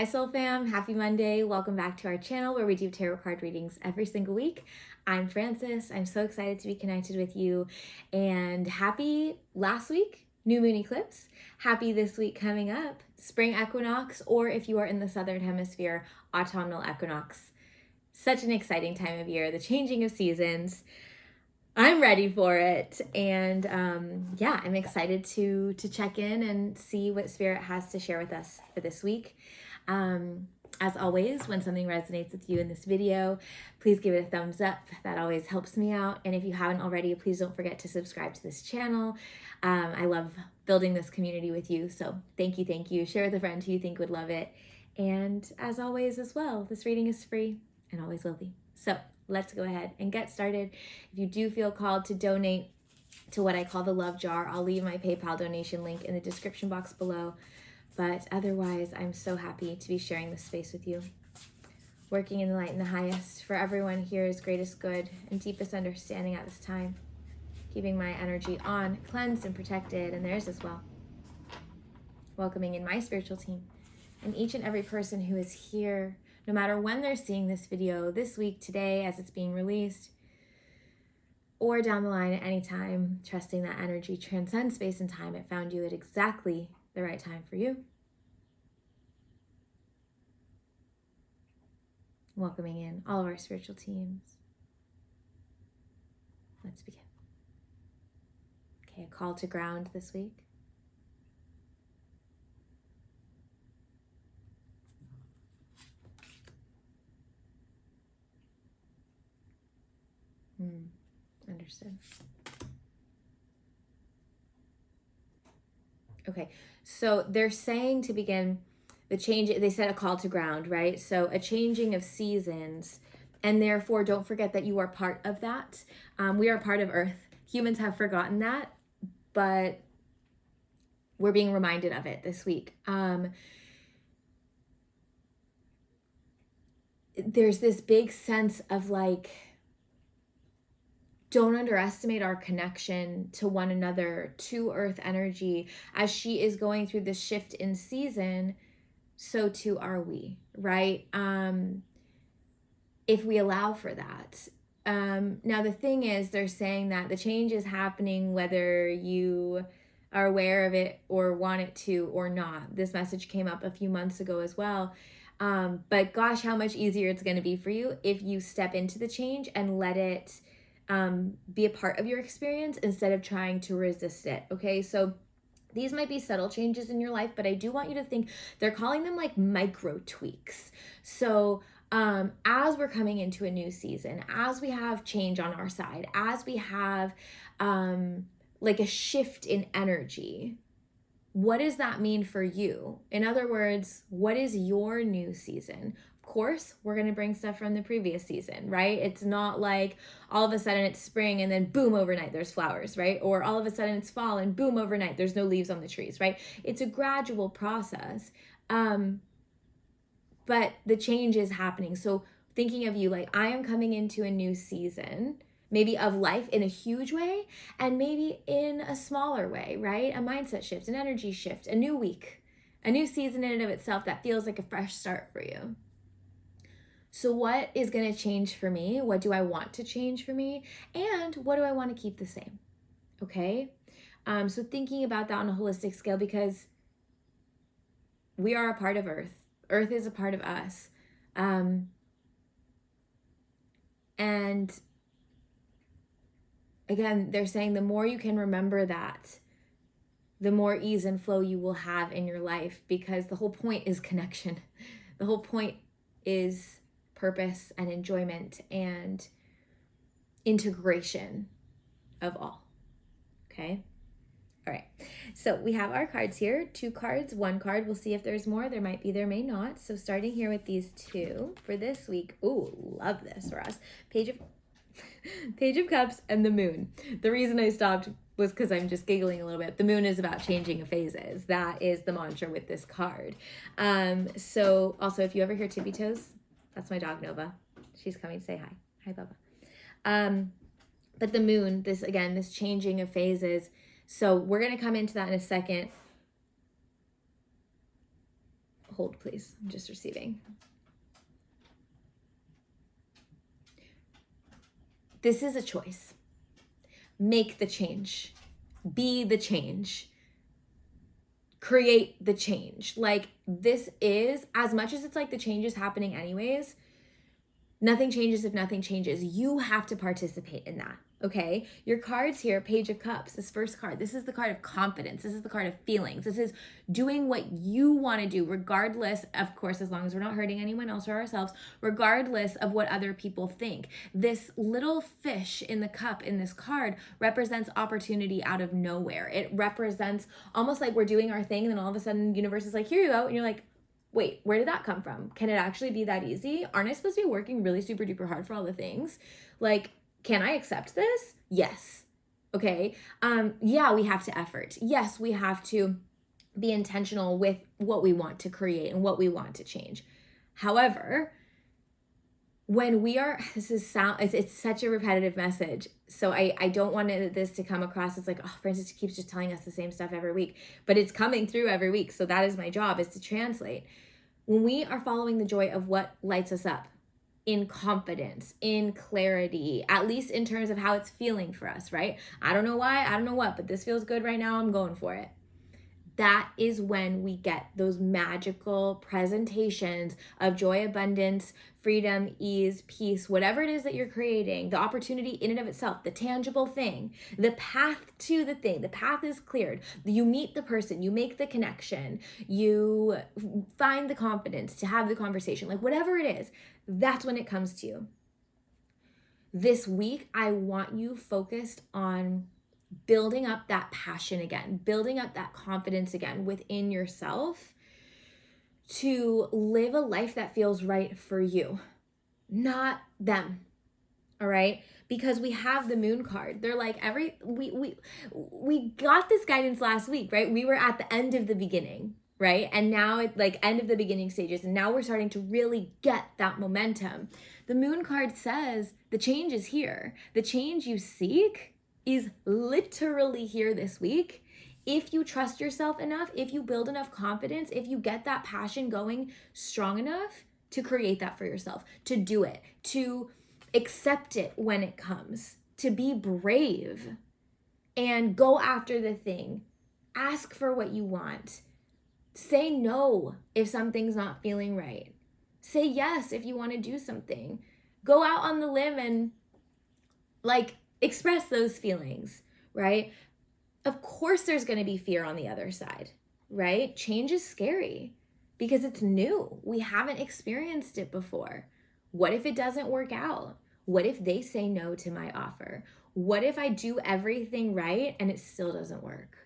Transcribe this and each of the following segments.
Hi Soul Fam, happy Monday. Welcome back to our channel where we do tarot card readings every single week. I'm Frances. I'm so excited to be connected with you, and happy last week, new moon eclipse. Happy this week coming up, spring equinox, or if you are in the southern hemisphere, autumnal equinox. Such an exciting time of year, the changing of seasons. I'm ready for it, and yeah, I'm excited to check in and see what Spirit has to share with us for this week. As always, when something resonates with you in this video, please give it a thumbs up. That always helps me out. And if you haven't already, please don't forget to subscribe to this channel. I love building this community with you, so thank you, thank you. Share with a friend who you think would love it. And as always as well, this reading is free and always will be. So let's go ahead and get started. If you do feel called to donate to what I call the love jar, I'll leave my PayPal donation link in the description box below. But otherwise, I'm so happy to be sharing this space with you. Working in the light and the highest for everyone here's greatest good and deepest understanding at this time. Keeping my energy on, cleansed and protected, and theirs as well. Welcoming in my spiritual team and each and every person who is here, no matter when they're seeing this video, this week, today, as it's being released, or down the line at any time, trusting that energy transcends space and time. It found you at exactly the right time for you. Welcoming in all of our spiritual teams. Let's begin. Okay, a call to ground this week. Understood. Okay, so they're saying to begin the change, they said a call to ground, right? So a changing of seasons, and therefore don't forget that you are part of that. We are part of Earth. Humans have forgotten that, but we're being reminded of it this week. There's this big sense of like, don't underestimate our connection to one another, to Earth energy. As she is going through this shift in season, so too are we, right? If we allow for that. Now, the thing is, they're saying that the change is happening whether you are aware of it or want it to or not. This message came up a few months ago as well. But gosh, how much easier it's going to be for you if you step into the change and let it be a part of your experience instead of trying to resist it. Okay, so these might be subtle changes in your life, but I do want you to think they're calling them like micro tweaks. So as we're coming into a new season, as we have change on our side, as we have like a shift in energy, what does that mean for you? In other words, what is your new season? Of course, we're going to bring stuff from the previous season, right? It's not like all of a sudden it's spring and then boom, overnight there's flowers, right? Or all of a sudden it's fall and boom, overnight there's no leaves on the trees, right? It's a gradual process. But the change is happening. So thinking of you, like, I am coming into a new season, maybe of life in a huge way, and maybe in a smaller way, right? A mindset shift, an energy shift, a new week, a new season in and of itself that feels like a fresh start for you. So what is going to change for me? What do I want to change for me? And what do I want to keep the same? Okay? So thinking about that on a holistic scale, because we are a part of Earth. Earth is a part of us. And again, they're saying the more you can remember that, the more ease and flow you will have in your life, because the whole point is connection. The whole point is purpose and enjoyment and integration of all. Okay? All right, so we have our cards here, 2 cards, 1 card. We'll see if there's more. There might be, there may not. So starting here with these 2 for this week. Ooh, love this for us. Page of Cups and the Moon. The reason I stopped was because I'm just giggling a little bit. The Moon is about changing of phases. That is the mantra with this card. So also, if you ever hear Tippy Toes, that's my dog Nova. She's coming to say hi. Hi, Bubba. But the Moon, this again, this changing of phases. So we're going to come into that in a second. Hold, please. I'm just receiving. This is a choice. Make the change. Be the change. Create the change. Like, this is, as much as it's like the change is happening anyways, nothing changes if nothing changes. You have to participate in that, okay? Your cards here, Page of Cups, this first card, this is the card of confidence. This is the card of feelings. This is doing what you want to do, regardless, of course, as long as we're not hurting anyone else or ourselves, regardless of what other people think. This little fish in the cup in this card represents opportunity out of nowhere. It represents almost like we're doing our thing, and then all of a sudden the universe is like, here you go, and you're like, wait, where did that come from? Can it actually be that easy? Aren't I supposed to be working really super duper hard for all the things? Like, can I accept this? Yes. Okay. Yeah, we have to effort. Yes, we have to be intentional with what we want to create and what we want to change. However, when we are, it's such a repetitive message. So I don't want this to come across as like, oh, Frances keeps just telling us the same stuff every week, but it's coming through every week. So that is my job, is to translate. When we are following the joy of what lights us up, in confidence, in clarity, at least in terms of how it's feeling for us, right? I don't know why, I don't know what, but this feels good right now, I'm going for it. That is when we get those magical presentations of joy, abundance, freedom, ease, peace, whatever it is that you're creating, the opportunity in and of itself, the tangible thing, the path to the thing, the path is cleared. You meet the person, you make the connection, you find the confidence to have the conversation, like whatever it is, that's when it comes to you. This week, I want you focused on building up that passion again, building up that confidence again within yourself to live a life that feels right for you, not them. All right? Because we have the moon card. They're like we got this guidance last week, right? We were at the end of the beginning, right? And now it's like end of the beginning stages. And now we're starting to really get that momentum. The moon card says the change is here. The change you seek is literally here this week. If you trust yourself enough, if you build enough confidence, if you get that passion going strong enough to create that for yourself, to do it, to accept it when it comes, to be brave and go after the thing, ask for what you want, say no if something's not feeling right, say yes if you want to do something, go out on the limb and like express those feelings, right? Of course, there's going to be fear on the other side, right? Change is scary because it's new. We haven't experienced it before. What if it doesn't work out? What if they say no to my offer? What if I do everything right and it still doesn't work?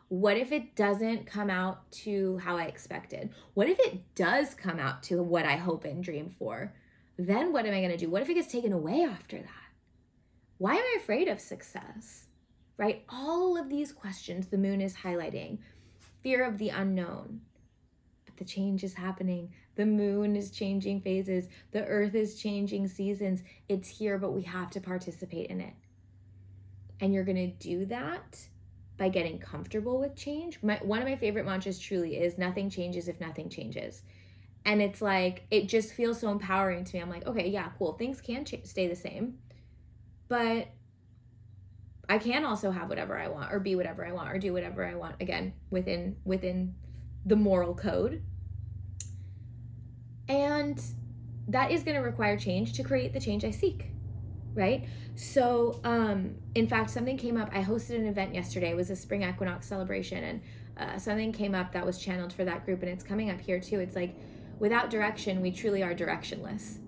What if it doesn't come out to how I expected? What if it does come out to what I hope and dream for? Then what am I going to do? What if it gets taken away after that? Why am I afraid of success? Right? All of these questions the moon is highlighting. Fear of the unknown. But the change is happening. The moon is changing phases. The earth is changing seasons. It's here, but we have to participate in it. And you're going to do that by getting comfortable with change. One of my favorite mantras truly is nothing changes if nothing changes. And it's like, it just feels so empowering to me. I'm like, okay, yeah, cool. Things can stay the same. But I can also have whatever I want or be whatever I want or do whatever I want, again, within the moral code. And that is going to require change to create the change I seek, right? So, in fact, something came up. I hosted an event yesterday. It was a spring equinox celebration, and something came up that was channeled for that group, and it's coming up here too. It's like, without direction, we truly are directionless.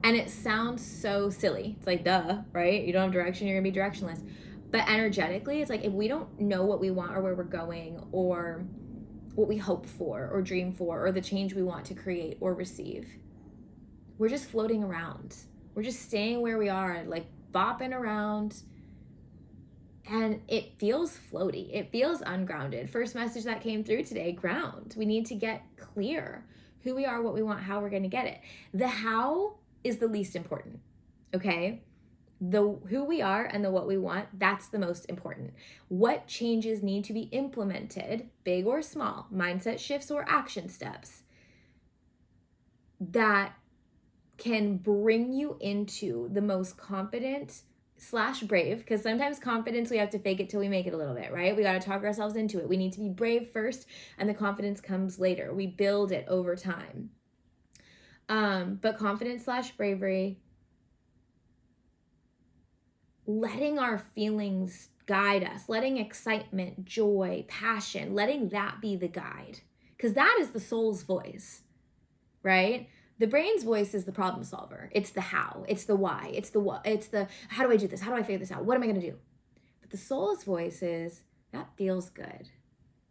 And it sounds so silly. It's like, duh, right? You don't have direction, you're going to be directionless. But energetically, it's like, if we don't know what we want or where we're going or what we hope for or dream for or the change we want to create or receive, we're just floating around. We're just staying where we are, like bopping around. And it feels floaty. It feels ungrounded. First message that came through today, ground. We need to get clear who we are, what we want, how we're going to get it. The how is the least important, okay? The who we are and the what we want, that's the most important. What changes need to be implemented, big or small, mindset shifts or action steps, that can bring you into the most confident / brave, because sometimes confidence, we have to fake it till we make it a little bit, right? We got to talk ourselves into it. We need to be brave first, and the confidence comes later. We build it over time. But confidence / bravery, letting our feelings guide us, letting excitement, joy, passion, letting that be the guide, because that is the soul's voice, right? The brain's voice is the problem solver. It's the how, it's the why, it's the what, it's the how do I do this? How do I figure this out? What am I going to do? But the soul's voice is, that feels good.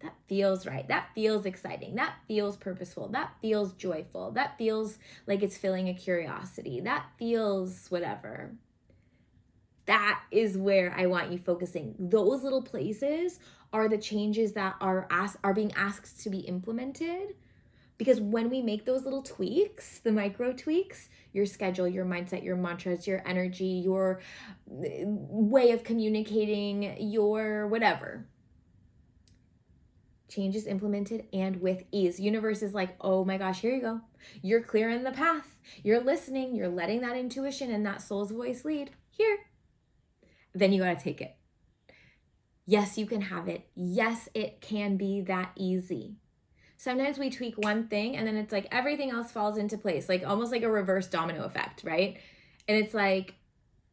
That feels right. That feels exciting. That feels purposeful. That feels joyful. That feels like it's filling a curiosity. That feels whatever. That is where I want you focusing. Those little places are the changes that are being asked to be implemented. Because when we make those little tweaks, the micro tweaks, your schedule, your mindset, your mantras, your energy, your way of communicating, your whatever, change is implemented and with ease. Universe is like, oh my gosh, here you go. You're clearing the path. You're listening. You're letting that intuition and that soul's voice lead. Here. Then you got to take it. Yes, you can have it. Yes, it can be that easy. Sometimes we tweak one thing and then it's like everything else falls into place, like almost like a reverse domino effect, right? And it's like,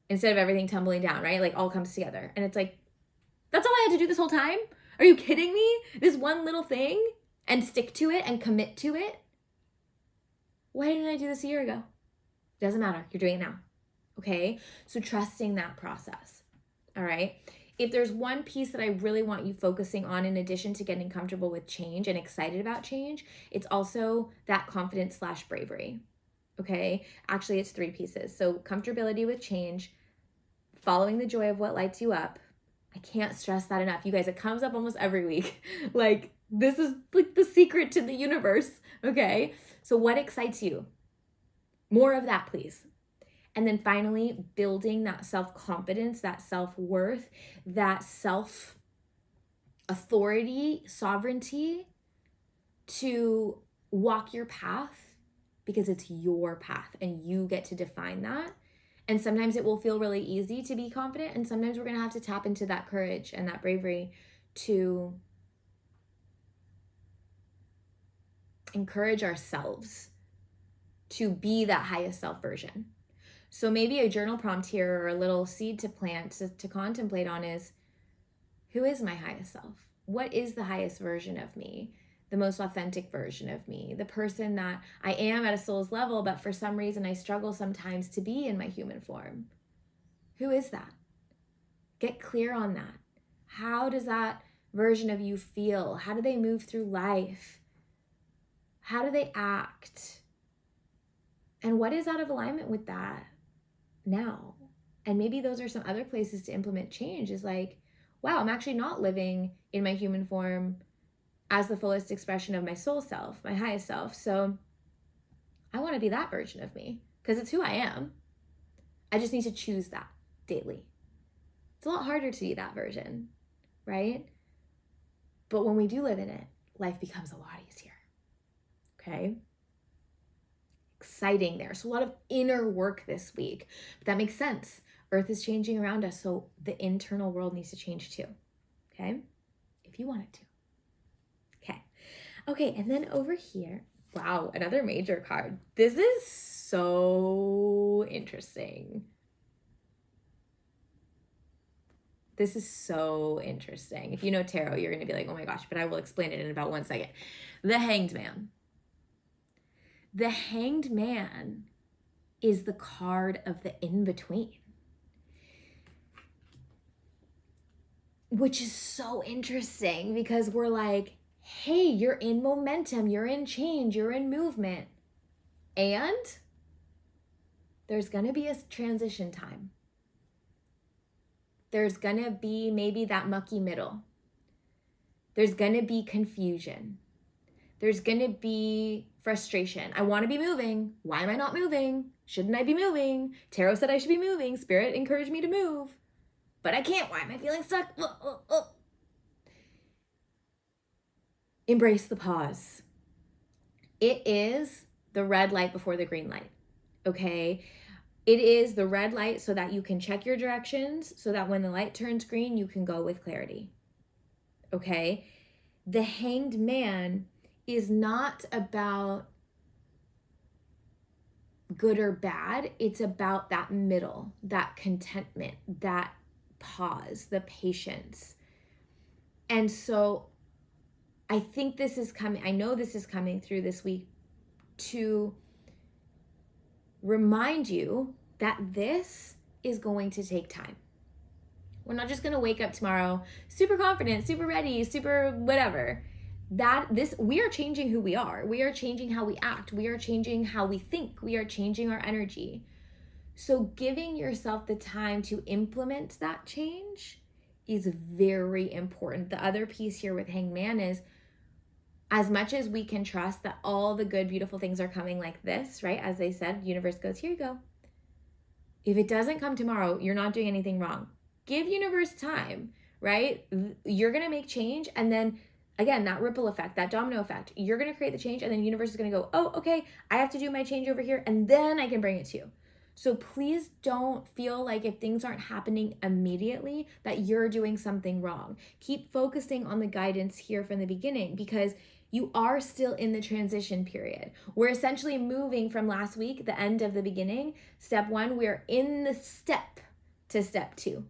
instead of everything tumbling down, right? Like all comes together. And it's like, that's all I had to do this whole time? Are you kidding me? This one little thing, and stick to it and commit to it? Why didn't I do this a year ago? Doesn't matter. You're doing it now. Okay? So trusting that process. All right? If there's one piece that I really want you focusing on, in addition to getting comfortable with change and excited about change, it's also that confidence / bravery. Okay? Actually, it's 3 pieces. So comfortability with change, following the joy of what lights you up. I can't stress that enough. You guys, it comes up almost every week. Like, this is like the secret to the universe. Okay? So what excites you? More of that, please. And then finally, building that self-confidence, that self-worth, that self-authority, sovereignty to walk your path, because it's your path and you get to define that. And sometimes it will feel really easy to be confident, and sometimes we're going to have to tap into that courage and that bravery to encourage ourselves to be that highest self version. So maybe a journal prompt here, or a little seed to plant to contemplate on is, who is my highest self? What is the highest version of me? The most authentic version of me? The person that I am at a soul's level, but for some reason I struggle sometimes to be in my human form. Who is that? Get clear on that. How does that version of you feel? How do they move through life? How do they act? And what is out of alignment with that now? And maybe those are some other places to implement change, is like, wow, I'm actually not living in my human form as the fullest expression of my soul self, my highest self. So I want to be that version of me because it's who I am. I just need to choose that daily. It's a lot harder to be that version, right? But when we do live in it, life becomes a lot easier. Okay? Exciting there. So a lot of inner work this week. But that makes sense. Earth is changing around us, so the internal world needs to change too. Okay? If you want it to. Okay, and then over here, wow, another major card. This is so interesting. This is so interesting. If you know tarot, you're going to be like, oh my gosh, but I will explain it in about 1 second. The Hanged Man. The Hanged Man is the card of the in-between, which is so interesting because we're like, hey, you're in momentum, you're in change, you're in movement. And there's going to be a transition time. There's going to be maybe that mucky middle. There's going to be confusion. There's going to be frustration. I want to be moving. Why am I not moving? Shouldn't I be moving? Tarot said I should be moving. Spirit encouraged me to move. But I can't. Why am I feeling stuck? Embrace the pause. It is the red light before the green light, okay? It is the red light so that you can check your directions, so that when the light turns green, you can go with clarity, okay? The Hanged Man is not about good or bad. It's about that middle, that contentment, that pause, the patience. And so I think this is coming, I know this is coming through this week to remind you that this is going to take time. We're not just going to wake up tomorrow super confident, super ready, super whatever. We are changing who we are. We are changing how we act. We are changing how we think. We are changing our energy. So giving yourself the time to implement that change is very important. The other piece here with Hangman is, as much as we can trust that all the good, beautiful things are coming like this, right? As they said, universe goes, here you go. If it doesn't come tomorrow, you're not doing anything wrong. Give universe time, right? You're going to make change. And then again, that ripple effect, that domino effect, you're going to create the change. And then universe is going to go, oh, okay, I have to do my change over here. And then I can bring it to you. So please don't feel like if things aren't happening immediately that you're doing something wrong. Keep focusing on the guidance here from the beginning, because you are still in the transition period. We're essentially moving from last week, the end of the beginning. Step 1, we're in the step to step 2.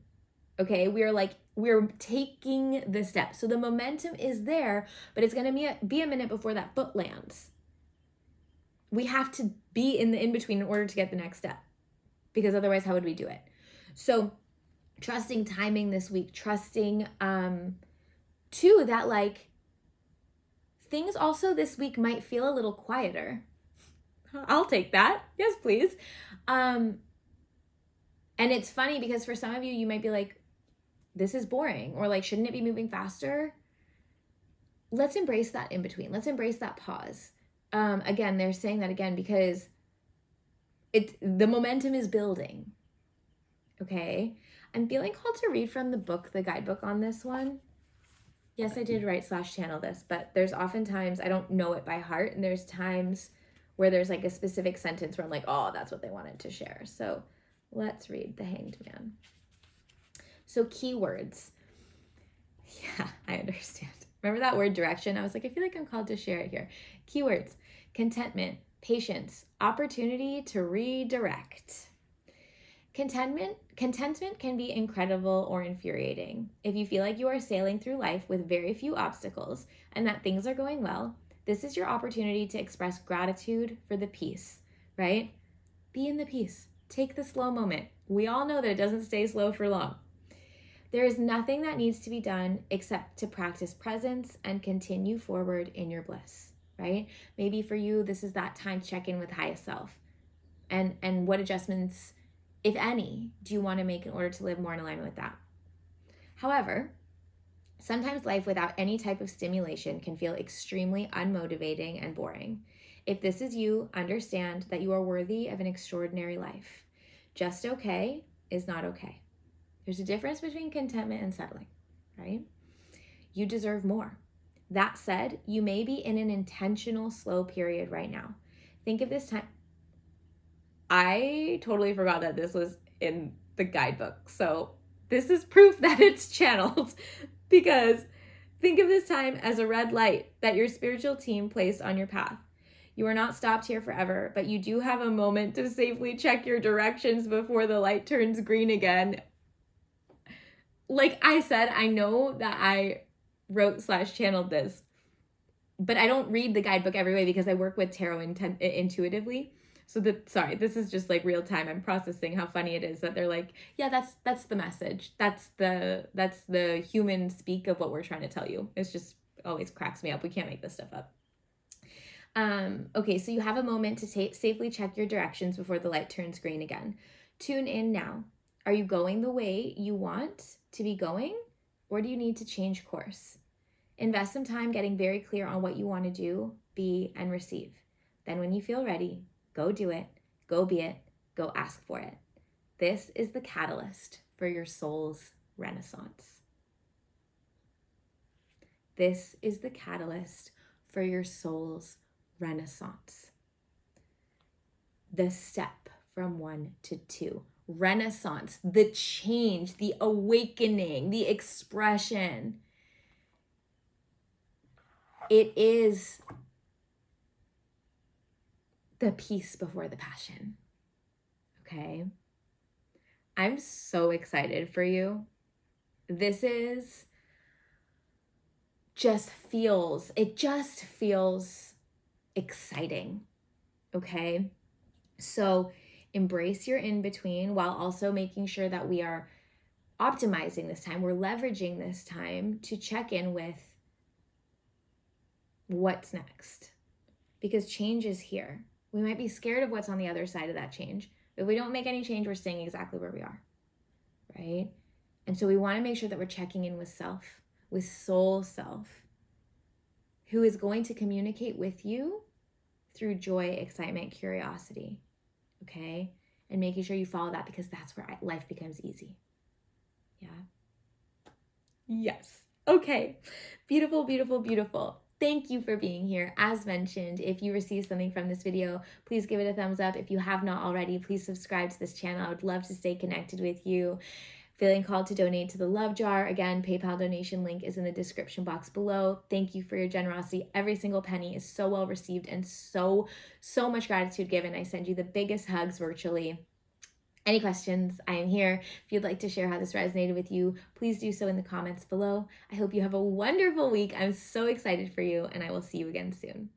Okay, we're taking the step. So the momentum is there, but it's going to be a minute before that foot lands. We have to be in the in-between in order to get the next step, because otherwise how would we do it? So trusting timing this week, trusting too that like things also this week might feel a little quieter. I'll take that. Yes, please. And it's funny because for some of you, you might be like, this is boring, or like, shouldn't it be moving faster? Let's embrace that in between. Let's embrace that pause. Again, they're saying that again because the momentum is building. Okay. I'm feeling called to read from the book, the guidebook on this one. Yes, I did write/channel this, but there's oftentimes I don't know it by heart. And there's times where there's like a specific sentence where I'm like, oh, that's what they wanted to share. So let's read The Hanged Man. So keywords. Yeah, I understand. Remember that word direction? I was like, I feel like I'm called to share it here. Keywords: contentment, patience, opportunity to redirect. Contentment can be incredible or infuriating. If you feel like you are sailing through life with very few obstacles and that things are going well, this is your opportunity to express gratitude for the peace, right? Be in the peace. Take the slow moment. We all know that it doesn't stay slow for long. There is nothing that needs to be done except to practice presence and continue forward in your bliss, right? Maybe for you, this is that time to check in with highest self. And what adjustments, if any, do you want to make in order to live more in alignment with that? However, sometimes life without any type of stimulation can feel extremely unmotivating and boring. If this is you, understand that you are worthy of an extraordinary life. Just okay is not okay. There's a difference between contentment and settling, right? You deserve more. That said, you may be in an intentional slow period right now. Think of this time. I totally forgot that this was in the guidebook. So this is proof that it's channeled, because think of this time as a red light that your spiritual team placed on your path. You are not stopped here forever, but you do have a moment to safely check your directions before the light turns green again. Like I said, I know that I wrote/channeled this, but I don't read the guidebook every way because I work with tarot intuitively. So this is just like real time. I'm processing how funny it is that they're like, yeah, that's the message. That's the human speak of what we're trying to tell you. It's just always cracks me up. We can't make this stuff up. Okay, so you have a moment to safely check your directions before the light turns green again. Tune in now. Are you going the way you want to be going, or do you need to change course? Invest some time getting very clear on what you want to do, be, and receive. Then when you feel ready, go do it, go be it, go ask for it. This is the catalyst for your soul's renaissance. This is the catalyst for your soul's renaissance. the step from 1 to 2. Renaissance, the change, the awakening, the expression. It is the peace before the passion. Okay? I'm so excited for you. This is it just feels exciting. Okay? So embrace your in between while also making sure that we are optimizing this time. We're leveraging this time to check in with what's next, because change is here. We might be scared of what's on the other side of that change. If we don't make any change, we're staying exactly where we are, right? And so we want to make sure that we're checking in with self, with soul self, who is going to communicate with you through joy, excitement, curiosity, okay? And making sure you follow that, because that's where life becomes easy. Yeah? Yes. Okay. Beautiful, beautiful, beautiful. Thank you for being here. As mentioned, if you received something from this video, please give it a thumbs up. If you have not already, please subscribe to this channel. I would love to stay connected with you. Feeling called to donate to the Love Jar. Again, PayPal donation link is in the description box below. Thank you for your generosity. Every single penny is so well received and so much gratitude given. I send you the biggest hugs virtually. Any questions? I am here. If you'd like to share how this resonated with you, please do so in the comments below. I hope you have a wonderful week. I'm so excited for you, and I will see you again soon.